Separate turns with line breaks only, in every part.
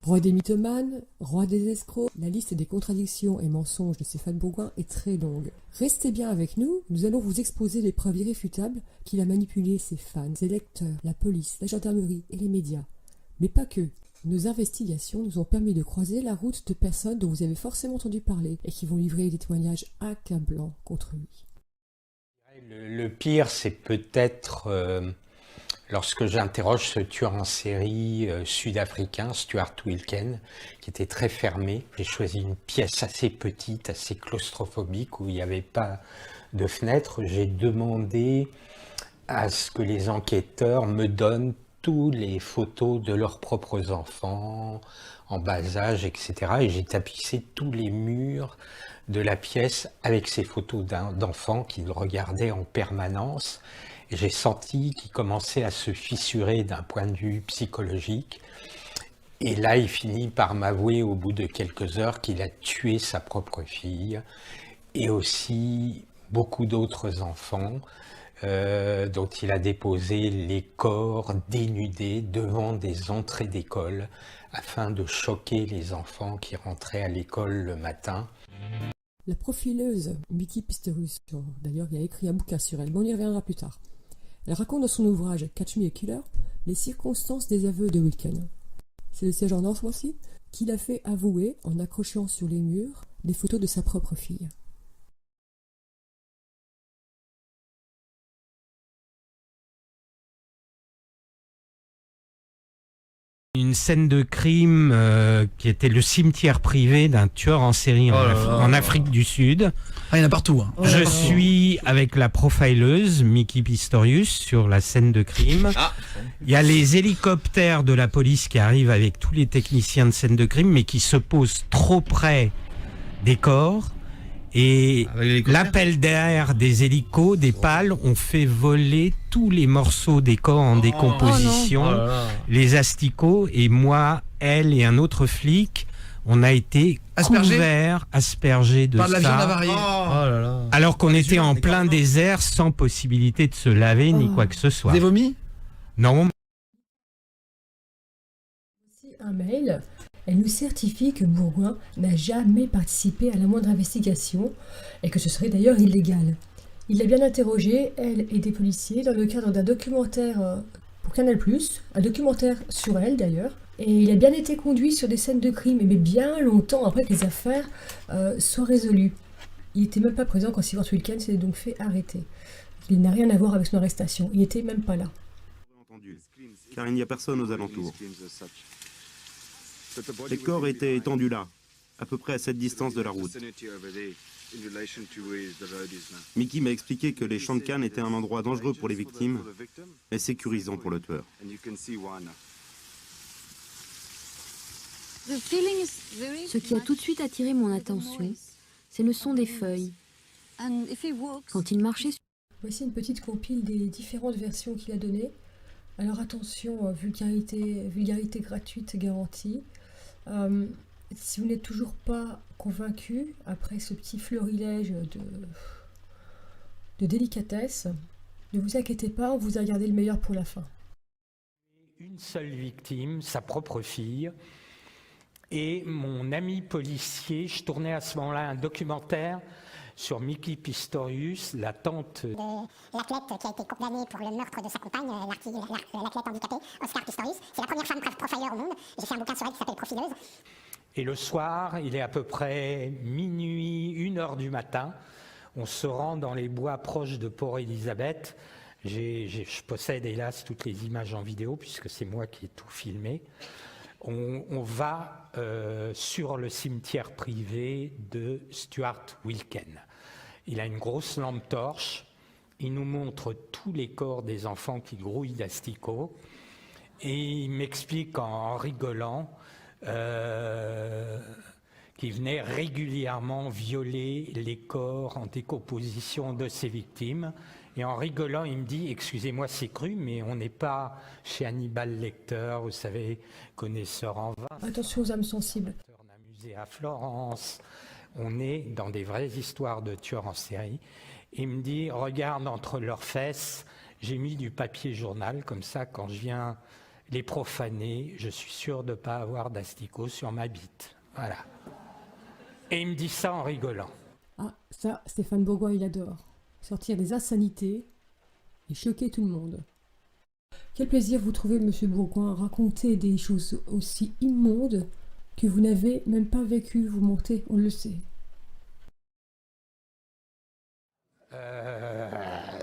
Roi des mythomanes, roi des escrocs, la liste des contradictions et mensonges de Stéphane Bourgoin est très longue. Restez bien avec nous, nous allons vous exposer les preuves irréfutables qu'il a manipulé ses fans, ses lecteurs, la police, la gendarmerie et les médias. Mais pas que. Nos investigations nous ont permis de croiser la route de personnes dont vous avez forcément entendu parler et qui vont livrer des témoignages accablants contre lui.
Le pire, c'est peut-être lorsque j'interroge ce tueur en série sud-africain, Stuart Wilken, qui était très fermé. J'ai choisi une pièce assez petite, assez claustrophobique, où il n'y avait pas de fenêtre. J'ai demandé à ce que les enquêteurs me donnent toutes les photos de leurs propres enfants, en bas âge, etc. Et j'ai tapissé tous les murs de la pièce avec ces photos d'enfants qu'ils regardaient en permanence. Et j'ai senti qu'il commençait à se fissurer d'un point de vue psychologique. Et là, il finit par m'avouer au bout de quelques heures qu'il a tué sa propre fille et aussi beaucoup d'autres enfants dont il a déposé les corps dénudés devant des entrées d'école afin de choquer les enfants qui rentraient à l'école le matin.
La profileuse Mickey Pistorius, d'ailleurs il a écrit un bouquin sur elle, mais on y reviendra plus tard. Elle raconte dans son ouvrage « Catch Me a Killer » les circonstances des aveux de Wilken. C'est le sergent ce mois-ci qui l'a fait avouer en accrochant sur les murs des photos de sa propre fille.
Une scène de crime qui était le cimetière privé d'un tueur en série en Afrique du Sud.
Ah, il y en a partout. Hein.
Je suis avec la profileuse Mickey Pistorius sur la scène de crime. Il y a les hélicoptères de la police qui arrivent avec tous les techniciens de scène de crime, mais qui se posent trop près des corps. Et l'appel d'air des hélicos, des pales, ont fait voler tous les morceaux des corps en décomposition, les asticots, et moi, elle et un autre flic, on a été couverts, aspergés de
par de la viande
ça,
avariée.
alors qu'on était en plein désert, sans possibilité de se laver ni quoi que ce soit.
Des vomis ?
Non.
Voici un mail. Elle nous certifie que Bourgoin n'a jamais participé à la moindre investigation et que ce serait d'ailleurs illégal. Il a bien interrogé, elle et des policiers, dans le cadre d'un documentaire pour Canal+, un documentaire sur elle d'ailleurs, et il a bien été conduit sur des scènes de crime, mais bien longtemps après que les affaires soient résolues. Il n'était même pas présent quand Stuart Wilken s'est donc fait arrêter. Il n'a rien à voir avec son arrestation, il n'était même pas là.
Car il n'y a personne aux alentours. Les corps étaient étendus là, à peu près à cette distance de la route. Mickey m'a expliqué que les champs de canne étaient un endroit dangereux pour les victimes, mais sécurisant pour le tueur.
Ce qui a tout de suite attiré mon attention, c'est le son des feuilles. Quand il marchait sur...
Voici une petite compile des différentes versions qu'il a données. Alors attention, vulgarité gratuite garantie. Si vous n'êtes toujours pas convaincu, après ce petit florilège de délicatesse, ne vous inquiétez pas, on vous a gardé le meilleur pour la fin.
Une seule victime, sa propre fille, et mon ami policier, je tournais à ce moment-là un documentaire sur Mickey Pistorius, la tante
de l'athlète qui a été condamnée pour le meurtre de sa compagne, l'athlète handicapé, Oscar Pistorius. C'est la première femme profiler au monde. J'ai fait un bouquin sur elle qui s'appelle Profileuse.
Et le soir, il est à peu près minuit, 1h du matin. On se rend dans les bois proches de Port-Élisabeth. Je possède hélas toutes les images en vidéo puisque c'est moi qui ai tout filmé. On va sur le cimetière privé de Stuart Wilken. Il a une grosse lampe torche, il nous montre tous les corps des enfants qui grouillent d'asticots et il m'explique en rigolant qu'il venait régulièrement violer les corps en décomposition de ses victimes. Et en rigolant, il me dit « Excusez-moi, c'est cru, mais on n'est pas chez Hannibal Lecter, vous savez, connaisseur en vin. »
Attention aux âmes sensibles.
D'un musée à Florence. On est dans des vraies histoires de tueurs en série. Il me dit « Regarde entre leurs fesses, j'ai mis du papier journal, comme ça, quand je viens les profaner, je suis sûr de ne pas avoir d'asticot sur ma bite. Voilà. Et il me dit ça en rigolant.
Ah, ça, Stéphane Bourgoin, il adore. Sortir des insanités et choquer tout le monde. Quel plaisir vous trouvez, monsieur Bourgoin, à raconter des choses aussi immondes que vous n'avez même pas vécues, vous mentez, on le sait.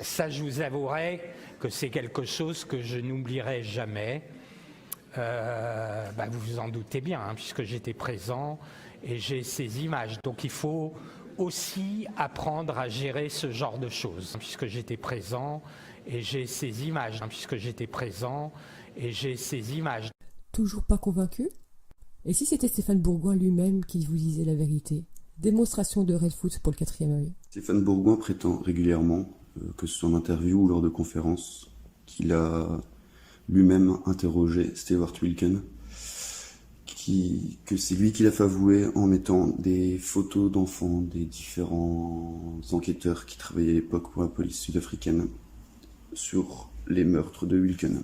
Ça, je vous avouerai que c'est quelque chose que je n'oublierai jamais. Vous vous en doutez bien, hein, puisque j'étais présent et j'ai ces images. Donc il faut aussi apprendre à gérer ce genre de choses, puisque j'étais présent et j'ai ces images.
Toujours pas convaincu? Et si c'était Stéphane Bourgoin lui-même qui vous disait la vérité? Démonstration de Red Foot pour le 4e œil.
Stéphane Bourgoin prétend régulièrement, que ce soit en interview ou lors de conférences, qu'il a lui-même interrogé Stewart Wilken, que c'est lui qui l'a fait avouer en mettant des photos d'enfants des différents enquêteurs qui travaillaient à l'époque pour la police sud-africaine sur les meurtres de Wilken.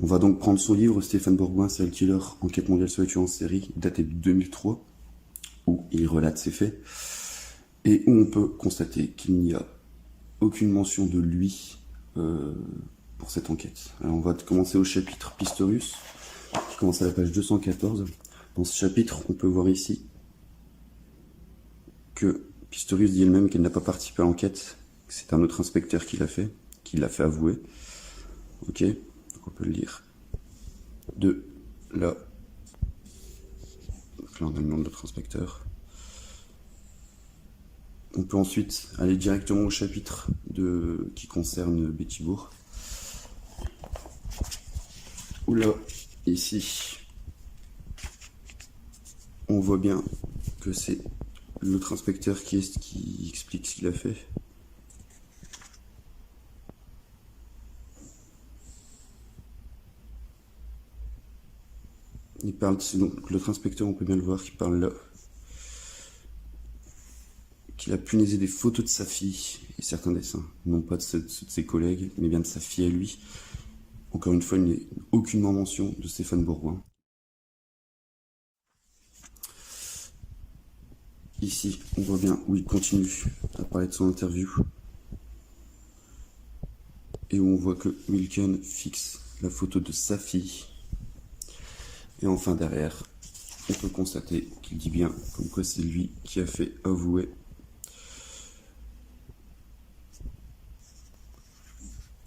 On va donc prendre son livre Stéphane Bourgoin, serial killer, enquête mondiale sur les tueurs en série, daté de 2003, où il relate ses faits, et où on peut constater qu'il n'y a aucune mention de lui pour cette enquête. Alors on va commencer au chapitre Pistorius, qui commence à la page 214. Dans ce chapitre, on peut voir ici que Pistorius dit elle-même qu'elle n'a pas participé à l'enquête, que c'est un autre inspecteur qui l'a fait avouer. Ok, donc on peut le lire. De là. Donc là on a le nom de notre inspecteur. On peut ensuite aller directement au chapitre qui concerne Betty Bourg. Où là, ici, on voit bien que c'est l'autre inspecteur qui explique ce qu'il a fait. Il parle, c'est donc l'autre inspecteur, on peut bien le voir, qui parle là. Qu'il a punaisé des photos de sa fille et certains dessins, non pas de ses collègues, mais bien de sa fille à lui. Encore une fois, il n'y a aucunement mention de Stéphane Bourgoin. Ici, on voit bien où il continue à parler de son interview. Et où on voit que Wilken fixe la photo de sa fille. Et enfin derrière, on peut constater qu'il dit bien comme quoi c'est lui qui a fait avouer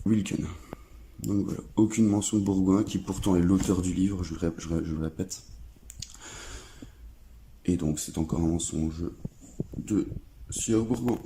Wilken. Donc voilà, aucune mention de Bourgoin, qui pourtant est l'auteur du livre, je le répète. Et donc c'est encore un mensonge de Sieur Bourgoin.